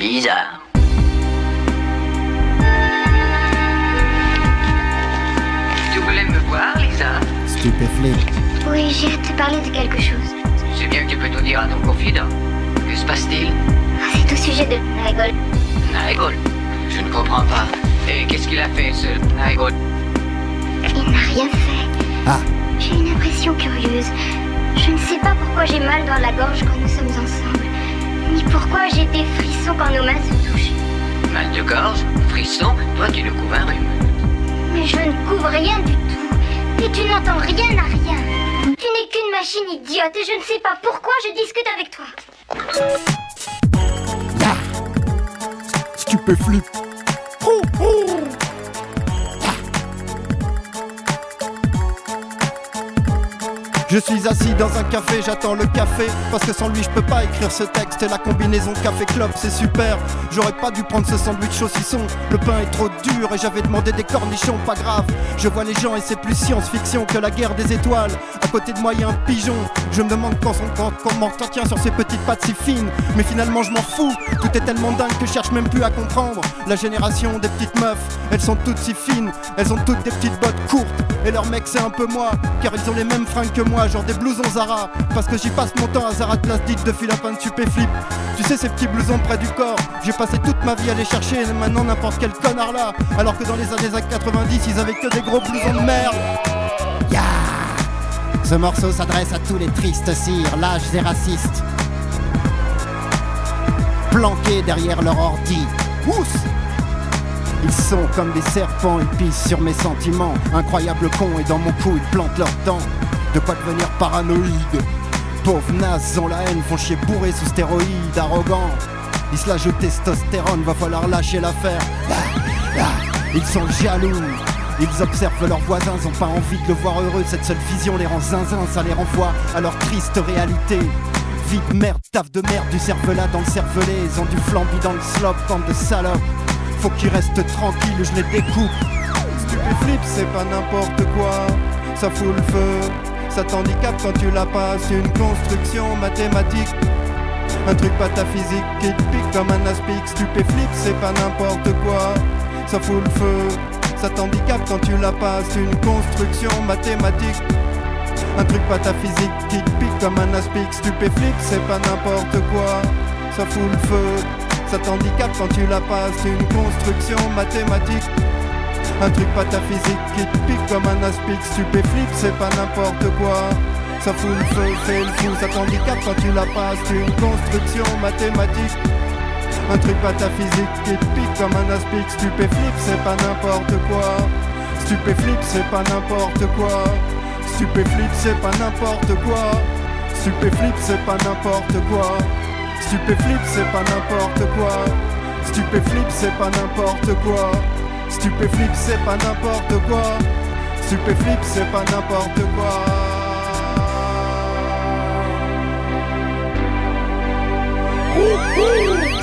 bizarre. Tu voulais me voir, Lisa? Stupéflip. Oui, j'ai à te parler de quelque chose. C'est bien que tu peux tout dire à ton confident. Que se passe-t-il? C'est au sujet de Nigel. Nigel? Je ne comprends pas. Et qu'est-ce qu'il a fait, ce Nigel? Il n'a rien fait. Ah, J'ai une impression curieuse. Je ne sais pas pourquoi j'ai mal dans la gorge quand nous sommes ensemble, ni pourquoi j'ai des frissons quand nos mains se touchent. Mal de gorge? Frisson? Toi, tu nous couvres un rhume. Mais je ne couvre rien du tout. Et tu n'entends rien à rien. Tu n'es qu'une machine idiote et je ne sais pas pourquoi je discute avec toi. là. Stupéflip. Ouh, ouh. Je suis assis dans un café, j'attends le café. Parce que sans lui je peux pas écrire ce texte. Et la combinaison café-clope c'est super. J'aurais pas dû prendre ce sandwich saucisson. Le pain est trop dur et j'avais demandé des cornichons. Pas grave, je vois les gens et c'est plus science-fiction que la guerre des étoiles. À côté de moi y a un pigeon. Je me demande comment t'en tient sur ses petites pattes si fines. Mais finalement je m'en fous. Tout est tellement dingue que je cherche même plus à comprendre. La génération des petites meufs, elles sont toutes si fines. Elles ont toutes des petites bottes courtes. Et leur mec c'est un peu moi, car ils ont les mêmes fringues que moi. Genre des blousons Zara, parce que j'y passe mon temps à Zara de plastique de Philippin de Stupéflip. Tu sais ces petits blousons près du corps, j'ai passé toute ma vie à les chercher. Et maintenant n'importe quel connard là. Alors que dans les années 90 ils avaient que des gros blousons de merde. Ya. Ce morceau s'adresse à tous les tristes cires, lâches et racistes, planqués derrière leur ordi. Ouss. Ils sont comme des serpents, ils pissent sur mes sentiments. Incroyable con et dans mon cou ils plantent leurs dents. De quoi devenir paranoïde. Pauvres nazes ont la haine, font chier bourrés sous stéroïdes, arrogants. Ils se lâchent au testostérone, va falloir lâcher l'affaire. Ils sont jaloux, ils observent leurs voisins, ils ont pas envie de le voir heureux. Cette seule vision les rend zinzin, ça les renvoie à leur triste réalité. Vie de merde, taf de merde, du cervelas dans le cervelet. Ils ont du flambi dans le slop, bande de salopes. Faut qu'ils restent tranquilles, je les découpe. Stupéflip, c'est pas n'importe quoi. Ça fout le feu, ça t'handicape quand tu la passes. Une construction mathématique, un truc pataphysique qui te pique comme un aspic. Stupéflip, c'est pas n'importe quoi. Ça fout le feu, ça t'handicape quand tu la passes. Une construction mathématique, un truc pataphysique qui te pique comme un aspic. Stupéflip, c'est pas n'importe quoi. Ça fout le feu, ça t'handicape quand tu la passes. Une construction mathématique, un truc pataphysique qui te pique comme un aspic. Stupéflip, c'est pas n'importe quoi. Ça fout le feu, fait le fou, ça t'handicape quand tu la passes. Une construction mathématique, un truc pataphysique qui te pique comme un aspic. Stupéflip, c'est pas n'importe quoi. Stupéflip, c'est pas n'importe quoi. Stupéflip, c'est pas n'importe quoi. Stupéflip, c'est pas n'importe quoi. Stupéflip, c'est pas n'importe quoi. Stupéflip, c'est pas n'importe quoi. Stupéflip, c'est pas n'importe quoi. Stupéflip, c'est pas n'importe quoi. Ouh, ouh.